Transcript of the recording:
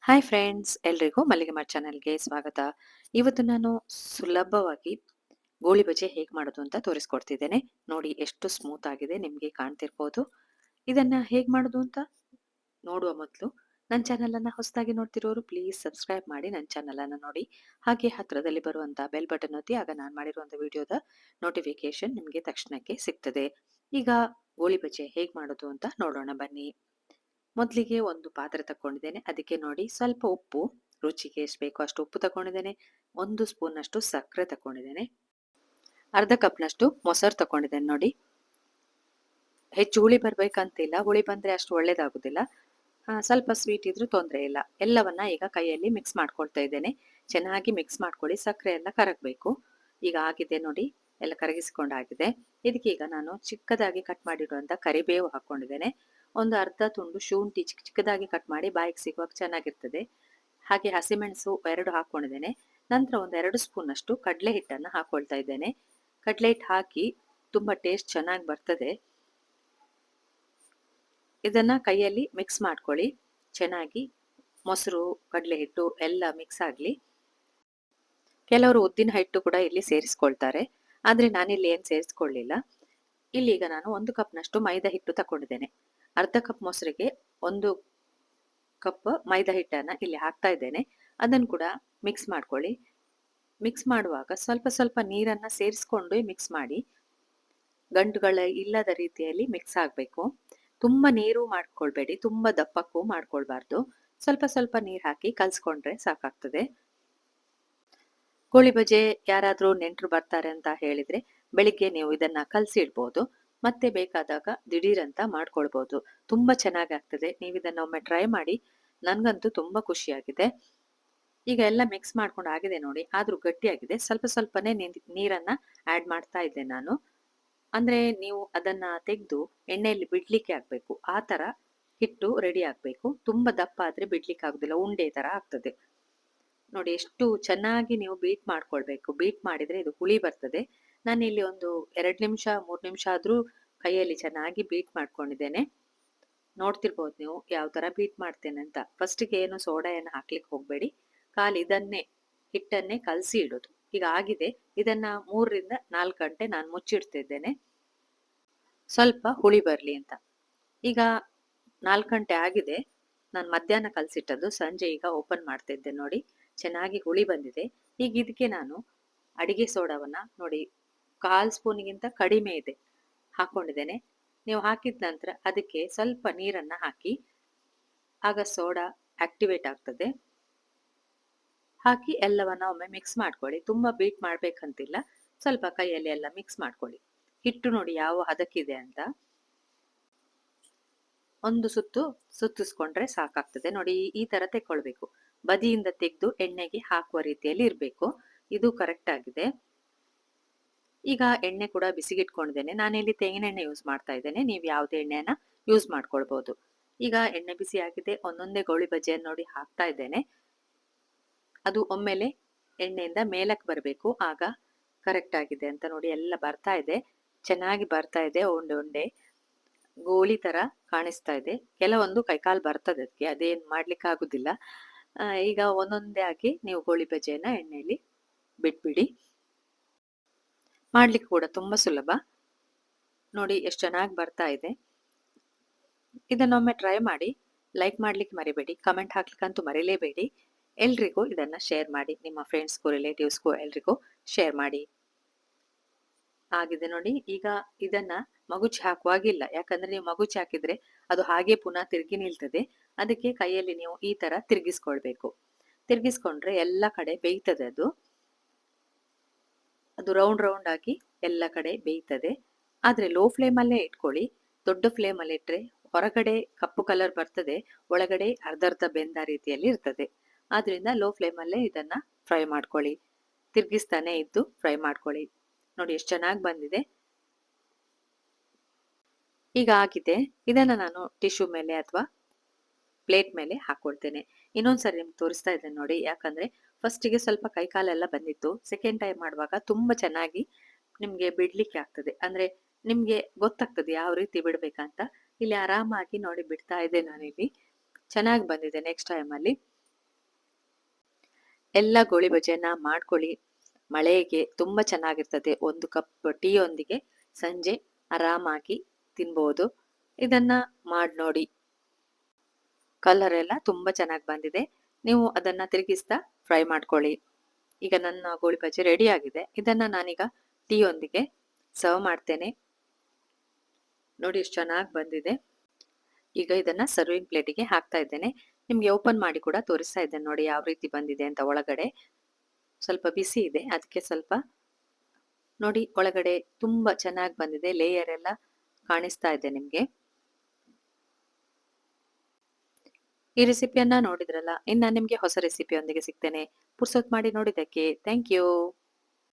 Hi friends, ಎಲ್ರಿಗೂ ಮಲ್ಲಿಗೆ mart ಚಾನಲ್ಗೆ ಸ್ವಾಗತ. ಇವತ್ತು ನಾನು ಸುಲಭವಾಗಿ ಗೋಳಿ ಬಜೆ ಹೇಗೆ ಮಾಡೋದು ಅಂತ ತೋರಿಸ್ಕೊಡ್ತಿದ್ದೇನೆ. ನೋಡಿ ಎಷ್ಟು ಸ್ಮೂತ್ ಆಗಿದೆ, ನಿಮಗೆ ಕಾಣ್ತಿರ್ಬೋದು. ಇದನ್ನ ಹೇಗೆ ಮಾಡೋದು ಅಂತ ನೋಡುವ ಮೊದಲು ನನ್ನ ಚಾನಲನ್ನು ಹೊಸದಾಗಿ ನೋಡ್ತಿರೋರು ಪ್ಲೀಸ್ ಸಬ್ಸ್ಕ್ರೈಬ್ ಮಾಡಿ ನನ್ನ ಚಾನಲನ್ನು ನೋಡಿ. ಹಾಗೆ ಹತ್ರದಲ್ಲಿ ಬರುವಂಥ ಬೆಲ್ ಬಟನ್ ಒತ್ತಿ, ಆಗ ನಾನು ಮಾಡಿರುವಂಥ ವಿಡಿಯೋದ ನೋಟಿಫಿಕೇಶನ್ ನಿಮಗೆ ತಕ್ಷಣಕ್ಕೆ ಸಿಗ್ತದೆ. ಈಗ ಗೋಳಿ ಬಜೆ ಹೇಗೆ ಮಾಡೋದು ಅಂತ ನೋಡೋಣ ಬನ್ನಿ. ಮೊದಲಿಗೆ ಒಂದು ಪಾತ್ರೆ ತಕೊಂಡಿದ್ದೇನೆ. ಅದಕ್ಕೆ ನೋಡಿ ಸ್ವಲ್ಪ ಉಪ್ಪು, ರುಚಿಗೆ ಎಷ್ಟು ಬೇಕೋ ಅಷ್ಟು ಉಪ್ಪು ತಗೊಂಡಿದ್ದೇನೆ. 1 ಸ್ಪೂನ್ನಷ್ಟು ಸಕ್ಕರೆ ತಗೊಂಡಿದ್ದೇನೆ. ಅರ್ಧ ಕಪ್ನಷ್ಟು ಮೊಸರು ತಗೊಂಡಿದ್ದೇನೆ. ನೋಡಿ, ಹೆಚ್ಚು ಹುಳಿ ಬರ್ಬೇಕಂತಿಲ್ಲ, ಹುಳಿ ಬಂದ್ರೆ ಅಷ್ಟು ಒಳ್ಳೇದಾಗುದಿಲ್ಲ. ಸ್ವಲ್ಪ ಸ್ವೀಟ್ ಇದ್ರೂ ತೊಂದರೆ ಇಲ್ಲ. ಎಲ್ಲವನ್ನ ಈಗ ಕೈಯಲ್ಲಿ ಮಿಕ್ಸ್ ಮಾಡ್ಕೊಳ್ತಾ ಇದ್ದೇನೆ. ಚೆನ್ನಾಗಿ ಮಿಕ್ಸ್ ಮಾಡ್ಕೊಳ್ಳಿ, ಸಕ್ಕರೆ ಎಲ್ಲ ಕರಗಬೇಕು. ಈಗ ಆಗಿದೆ ನೋಡಿ, ಎಲ್ಲ ಕರಗಿಸಿಕೊಂಡಾಗಿದೆ. ಇದಕ್ಕೆ ಈಗ ನಾನು ಚಿಕ್ಕದಾಗಿ ಕಟ್ ಮಾಡಿರುವಂಥ ಕರಿಬೇವು ಹಾಕೊಂಡಿದ್ದೇನೆ. ಒಂದು ಅರ್ಧ ತುಂಡು ಶುಂಠಿ ಚಿಕ್ಕ ಚಿಕ್ಕದಾಗಿ ಕಟ್ ಮಾಡಿ ಬಾಯಿಗೆ ಸಿಗುವಾಗ ಚೆನ್ನಾಗಿರ್ತದೆ. ಹಾಗೆ ಹಸಿಮೆಣಸು 2 ಹಾಕೊಂಡಿದ್ದೇನೆ. ನಂತರ ಒಂದು 2 ಸ್ಪೂನಷ್ಟು ಕಡಲೆ ಹಿಟ್ಟನ್ನು ಹಾಕೊಳ್ತಾ ಇದ್ದೇನೆ. ಕಡಲೆ ಹಿಟ್ಟು ಹಾಕಿ ತುಂಬ ಟೇಸ್ಟ್ ಚೆನ್ನಾಗಿ ಬರ್ತದೆ. ಇದನ್ನ ಕೈಯಲ್ಲಿ ಮಿಕ್ಸ್ ಮಾಡ್ಕೊಳ್ಳಿ ಚೆನ್ನಾಗಿ. ಮೊಸರು, ಕಡಲೆ ಹಿಟ್ಟು ಎಲ್ಲ ಮಿಕ್ಸ್ ಆಗಲಿ. ಕೆಲವರು ಉದ್ದಿನ ಹಿಟ್ಟು ಕೂಡ ಇಲ್ಲಿ ಸೇರಿಸ್ಕೊಳ್ತಾರೆ, ಆದರೆ ನಾನಿಲ್ಲಿ ಏನು ಸೇರಿಸ್ಕೊಳ್ಳಿಲ್ಲ. ಇಲ್ಲಿ ಈಗ ನಾನು 1 ಕಪ್ನಷ್ಟು ಮೈದಾ ಹಿಟ್ಟು ತಗೊಂಡಿದ್ದೇನೆ. ಅರ್ಧ ಕಪ್ ಮೊಸರಿಗೆ 1 ಕಪ್ ಮೈದಾ ಹಿಟ್ಟನ್ನು ಇಲ್ಲಿ ಹಾಕ್ತಾ ಇದ್ದೇನೆ. ಅದನ್ನು ಕೂಡ ಮಿಕ್ಸ್ ಮಾಡ್ಕೊಳ್ಳಿ. ಮಿಕ್ಸ್ ಮಾಡುವಾಗ ಸ್ವಲ್ಪ ಸ್ವಲ್ಪ ನೀರನ್ನು ಸೇರಿಸ್ಕೊಂಡು ಮಿಕ್ಸ್ ಮಾಡಿ. ಗಂಟುಗಳ ಇಲ್ಲದ ರೀತಿಯಲ್ಲಿ ಮಿಕ್ಸ್ ಆಗಬೇಕು. ತುಂಬ ನೀರು ಮಾಡ್ಕೊಳ್ಬೇಡಿ, ತುಂಬ ದಪ್ಪಕ್ಕೂ ಮಾಡ್ಕೊಳ್ಬಾರ್ದು. ಸ್ವಲ್ಪ ಸ್ವಲ್ಪ ನೀರು ಹಾಕಿ ಕಲ್ಸ್ಕೊಂಡ್ರೆ ಸಾಕಾಗ್ತದೆ. ಗೋಳಿ ಬಜೆ ಯಾರಾದರೂ ನೆಂಟರು ಬರ್ತಾರೆ ಅಂತ ಹೇಳಿದ್ರೆ ಬೆಳಿಗ್ಗೆ ನೀವು ಇದನ್ನ ಕಲಸಿ ಇಡ್ಬೋದು. ಮತ್ತೆ ಬೇಕಾದಾಗ ದಿಢೀರಂತ ಮಾಡ್ಕೊಳ್ಬೋದು. ತುಂಬ ಚೆನ್ನಾಗಾಗ್ತದೆ. ನೀವು ಇದನ್ನ ಒಮ್ಮೆ ಟ್ರೈ ಮಾಡಿ. ನನಗಂತೂ ತುಂಬ ಖುಷಿಯಾಗಿದೆ. ಈಗ ಎಲ್ಲ ಮಿಕ್ಸ್ ಮಾಡ್ಕೊಂಡು ಆಗಿದೆ ನೋಡಿ, ಆದರೂ ಗಟ್ಟಿಯಾಗಿದೆ. ಸ್ವಲ್ಪ ಸ್ವಲ್ಪನೇ ನೀರನ್ನ ಆ್ಯಡ್ ಮಾಡ್ತಾ ಇದ್ದೆ ನಾನು. ಅಂದ್ರೆ ನೀವು ಅದನ್ನ ತೆಗೆದು ಎಣ್ಣೆಯಲ್ಲಿ ಬಿಡ್ಲಿಕ್ಕೆ ಆಗ್ಬೇಕು. ಆ ತರ ಹಿಟ್ಟು ರೆಡಿ ಆಗ್ಬೇಕು. ತುಂಬಾ ದಪ್ಪ ಆದ್ರೆ ಬಿಡ್ಲಿಕ್ಕೆ ಆಗುದಿಲ್ಲ, ಉಂಡೆ ತರ ಆಗ್ತದೆ. ನೋಡಿ ಎಷ್ಟು ಚೆನ್ನಾಗಿ ನೀವು ಬೀಟ್ ಮಾಡ್ಕೊಳ್ಬೇಕು. ಬೀಟ್ ಮಾಡಿದ್ರೆ ಇದು ಹುಳಿ ಬರ್ತದೆ. ನಾನು ಇಲ್ಲಿ ಒಂದು 2 ನಿಮಿಷ 3 ನಿಮಿಷ ಆದ್ರೂ ಕೈಯಲ್ಲಿ ಚೆನ್ನಾಗಿ ಬೀಟ್ ಮಾಡ್ಕೊಂಡಿದ್ದೇನೆ. ನೋಡ್ತಿರ್ಬೋದು ನೀವು ಯಾವ ತರ ಬೀಟ್ ಮಾಡ್ತೇನೆ ಅಂತ. ಫಸ್ಟಿಗೆ ಏನು ಸೋಡಾ ಏನು ಹಾಕ್ಲಿಕ್ಕೆ ಹೋಗ್ಬೇಡಿ, ಖಾಲಿ ಇದನ್ನೇ ಹಿಟ್ಟನ್ನೇ ಕಲಸಿ ಇಡೋದು. ಈಗ ಆಗಿದೆ. ಇದನ್ನ 3 ರಿಂದ 4 ಗಂಟೆ ನಾನು ಮುಚ್ಚಿಡ್ತಿದ್ದೇನೆ, ಸ್ವಲ್ಪ ಹುಳಿ ಬರ್ಲಿ ಅಂತ. ಈಗ 4 ಗಂಟೆ ಆಗಿದೆ. ನಾನು ಮಧ್ಯಾಹ್ನ ಕಲಸಿಟ್ಟದ್ದು, ಸಂಜೆ ಈಗ ಓಪನ್ ಮಾಡ್ತಾ ಇದ್ದೆ ನೋಡಿ, ಚೆನ್ನಾಗಿ ಹುಳಿ ಬಂದಿದೆ. ಈಗ ಇದಕ್ಕೆ ನಾನು ಅಡಿಗೆ ಸೋಡಾವನ್ನ ನೋಡಿ 1/4 ಸ್ಪೂನಿಗಿಂತ ಕಡಿಮೆ ಇದೆ ಹಾಕೊಂಡಿದ್ದೇನೆ. ನೀವು ಹಾಕಿದ ನಂತರ ಅದಕ್ಕೆ ಸ್ವಲ್ಪ ನೀರನ್ನ ಹಾಕಿ, ಆಗ ಸೋಡಾ ಆಕ್ಟಿವೇಟ್ ಆಗ್ತದೆ. ಹಾಕಿ ಎಲ್ಲವನ್ನ ಒಮ್ಮೆ ಮಿಕ್ಸ್ ಮಾಡ್ಕೊಳ್ಳಿ. ತುಂಬಾ ಬೀಟ್ ಮಾಡ್ಬೇಕಂತಿಲ್ಲ, ಸ್ವಲ್ಪ ಕೈಯಲ್ಲಿ ಎಲ್ಲ ಮಿಕ್ಸ್ ಮಾಡ್ಕೊಳ್ಳಿ. ಹಿಟ್ಟು ನೋಡಿ ಯಾವ ಹದಕ್ಕಿದೆ ಅಂತ. ಒಂದು ಸುತ್ತು ಸುತ್ತಿಸ್ಕೊಂಡ್ರೆ ಸಾಕಾಗ್ತದೆ. ನೋಡಿ ಈ ತರ ತೆಕ್ಕೊಳ್ಬೇಕು. ಬದಿಯಿಂದ ತೆಗೆದು ಎಣ್ಣೆಗೆ ಹಾಕುವ ರೀತಿಯಲ್ಲಿ ಇರಬೇಕು. ಇದು ಕರೆಕ್ಟ್ ಆಗಿದೆ. ಈಗ ಎಣ್ಣೆ ಕೂಡ ಬಿಸಿಗಿಟ್ಕೊಂಡಿದ್ದೇನೆ. ನಾನಿಲ್ಲಿ ತೆಂಗಿನ ಎಣ್ಣೆ ಯೂಸ್ ಮಾಡ್ತಾ ಇದ್ದೇನೆ. ನೀವು ಯಾವುದೇ ಎಣ್ಣೆಯನ್ನ ಯೂಸ್ ಮಾಡ್ಕೊಳ್ಬಹುದು. ಈಗ ಎಣ್ಣೆ ಬಿಸಿ ಆಗಿದೆ. ಒಂದೊಂದೇ ಗೋಳಿ ಬಜೆಯನ್ನು ನೋಡಿ ಹಾಕ್ತಾ ಇದ್ದೇನೆ. ಅದು ಒಮ್ಮೆಲೆ ಎಣ್ಣೆಯಿಂದ ಮೇಲಕ್ಕೆ ಬರಬೇಕು, ಆಗ ಕರೆಕ್ಟ್ ಆಗಿದೆ ಅಂತ. ನೋಡಿ ಎಲ್ಲ ಬರ್ತಾ ಇದೆ, ಚೆನ್ನಾಗಿ ಬರ್ತಾ ಇದೆ. ಉಂಡೆ ಉಂಡೆ ಗೋಳಿ ತರ ಕಾಣಿಸ್ತಾ ಇದೆ. ಕೆಲವೊಂದು ಕೈಕಾಲು ಬರ್ತದೆ ಅದಕ್ಕೆ, ಅದೇನ್ ಮಾಡ್ಲಿಕ್ಕೆ ಆಗುದಿಲ್ಲ. ಈಗ ಒಂದೊಂದೇ ಆಗಿ ನೀವು ಗೋಳಿ ಬಜೆಯನ್ನ ಎಣ್ಣೆಯಲ್ಲಿ ಬಿಟ್ಬಿಡಿ. ಮಾಡ್ಲಿಕ್ಕೆ ಕೂಡ ತುಂಬಾ ಸುಲಭ. ನೋಡಿ ಎಷ್ಟು ಚೆನ್ನಾಗಿ ಬರ್ತಾ ಇದೆ. ಇದನ್ನೊಮ್ಮೆ ಟ್ರೈ ಮಾಡಿ. ಲೈಕ್ ಮಾಡ್ಲಿಕ್ಕೆ ಮರಿಬೇಡಿ, ಕಮೆಂಟ್ ಹಾಕ್ಲಿಕ್ಕಂತೂ ಮರಿಲೇಬೇಡಿ. ಎಲ್ರಿಗೂ ಇದನ್ನ ಶೇರ್ ಮಾಡಿ, ನಿಮ್ಮ ಫ್ರೆಂಡ್ಸ್ಗೂ ರಿಲೇಟಿವ್ಸ್ಗೂ ಎಲ್ರಿಗೂ ಶೇರ್ ಮಾಡಿ. ಆಗಿದೆ ನೋಡಿ. ಈಗ ಇದನ್ನ ಮಗುಚಿ ಹಾಕುವಾಗಿಲ್ಲ, ಯಾಕಂದ್ರೆ ನೀವು ಮಗುಚಿ ಹಾಕಿದ್ರೆ ಅದು ಹಾಗೆ ಪುನಃ ತಿರುಗಿ ನಿಲ್ತದೆ. ಅದಕ್ಕೆ ಕೈಯಲ್ಲಿ ನೀವು ಈ ತರ ತಿರುಗಿಸ್ಕೊಳ್ಬೇಕು. ತಿರುಗಿಸ್ಕೊಂಡ್ರೆ ಎಲ್ಲ ಕಡೆ ಬೇಯ್ತದೆ. ಅದು ರೌಂಡ್ ರೌಂಡ್ ಆಗಿ ಎಲ್ಲ ಕಡೆ ಬೇಯ್ತದೆ. ಆದ್ರೆ ಲೋ ಫ್ಲೇಮಲ್ಲೇ ಇಟ್ಕೊಳ್ಳಿ. ದೊಡ್ಡ ಫ್ಲೇಮಲ್ಲಿ ಇಟ್ರೆ ಹೊರಗಡೆ ಕಪ್ಪು ಕಲರ್ ಬರ್ತದೆ, ಒಳಗಡೆ ಅರ್ಧ ಬೆಂದ ರೀತಿಯಲ್ಲಿ ಇರ್ತದೆ. ಆದ್ರಿಂದ ಲೋ ಫ್ಲೇಮಲ್ಲೇ ಇದನ್ನ ಫ್ರೈ ಮಾಡ್ಕೊಳ್ಳಿ. ತಿರ್ಗಿಸ್ತಾನೆ ಇದ್ದು ಫ್ರೈ ಮಾಡ್ಕೊಳ್ಳಿ. ನೋಡಿ ಎಷ್ಟು ಚೆನ್ನಾಗಿ ಬಂದಿದೆ. ಈಗ ಆಗಿದೆ. ಇದನ್ನ ನಾನು ಟಿಶ್ಯೂ ಮೇಲೆ ಅಥವಾ ಪ್ಲೇಟ್ ಮೇಲೆ ಹಾಕೊಳ್ತೇನೆ. ಇನ್ನೊಂದ್ಸರಿ ನಿಮ್ಗೆ ತೋರಿಸ್ತಾ ಇದ್ದೇನೆ ನೋಡಿ, ಯಾಕಂದ್ರೆ ಫಸ್ಟಿಗೆ ಸ್ವಲ್ಪ ಕೈ ಕಾಲೆಲ್ಲ ಬಂದಿತ್ತು. ಸೆಕೆಂಡ್ ಟೈಮ್ ಮಾಡುವಾಗ ತುಂಬಾ ಚೆನ್ನಾಗಿ ನಿಮ್ಗೆ ಬಿಡ್ಲಿಕ್ಕೆ ಆಗ್ತದೆ. ಅಂದ್ರೆ ನಿಮ್ಗೆ ಗೊತ್ತಾಗ್ತದೆ ಯಾವ ರೀತಿ ಬಿಡ್ಬೇಕಂತ. ಇಲ್ಲಿ ಆರಾಮಾಗಿ ನೋಡಿ ಬಿಡ್ತಾ ಇದೆ ನಾನಿಲ್ಲಿ. ಚೆನ್ನಾಗಿ ಬಂದಿದೆ. ನೆಕ್ಸ್ಟ್ ಟೈಮ್ ಅಲ್ಲಿ ಎಲ್ಲ ಗೋಳಿ ಬಜೆಯನ್ನ ಮಾಡ್ಕೊಳ್ಳಿ. ಮಳೆಗೆ ತುಂಬಾ ಚೆನ್ನಾಗಿರ್ತದೆ. ಒಂದು ಕಪ್ ಟೀಯೊಂದಿಗೆ ಸಂಜೆ ಆರಾಮಾಗಿ ತಿನ್ಬೋದು. ಇದನ್ನ ಮಾಡಿ ನೋಡಿ. ಕಲರ್ ಎಲ್ಲ ತುಂಬಾ ಚೆನ್ನಾಗಿ ಬಂದಿದೆ. ನೀವು ಅದನ್ನ ತಿರುಗಿಸ್ತಾ ಫ್ರೈ ಮಾಡ್ಕೊಳ್ಳಿ. ಈಗ ನನ್ನ ಗೋಳಿ ಬಜೆ ರೆಡಿ ಆಗಿದೆ. ಇದನ್ನ ನಾನೀಗ ಟೀಯೊಂದಿಗೆ ಸರ್ವ್ ಮಾಡ್ತೇನೆ. ನೋಡಿ ಎಷ್ಟು ಚೆನ್ನಾಗಿ ಬಂದಿದೆ. ಈಗ ಇದನ್ನ ಸರ್ವಿಂಗ್ ಪ್ಲೇಟಿಗೆ ಹಾಕ್ತಾ ಇದ್ದೇನೆ. ನಿಮ್ಗೆ ಓಪನ್ ಮಾಡಿ ಕೂಡ ತೋರಿಸ್ತಾ ಇದ್ದೇನೆ ನೋಡಿ ಯಾವ ರೀತಿ ಬಂದಿದೆ ಅಂತ. ಒಳಗಡೆ ಸ್ವಲ್ಪ ಬಿಸಿ ಇದೆ, ಅದಕ್ಕೆ ಸ್ವಲ್ಪ ನೋಡಿ ಒಳಗಡೆ ತುಂಬಾ ಚೆನ್ನಾಗಿ ಬಂದಿದೆ. ಲೇಯರ್ ಎಲ್ಲ ಕಾಣಿಸ್ತಾ ಇದೆ ನಿಮ್ಗೆ. ಈ ರೆಸಿಪಿಯನ್ನ ನೋಡಿದ್ರಲ್ಲ, ಇನ್ನು ನಿಮ್ಗೆ ಹೊಸ ರೆಸಿಪಿಯೊಂದಿಗೆ ಸಿಗ್ತೇನೆ. ಪುರ್ಸೊತ್ ಮಾಡಿ ನೋಡಿದ್ದಕ್ಕೆ ಥ್ಯಾಂಕ್ ಯು.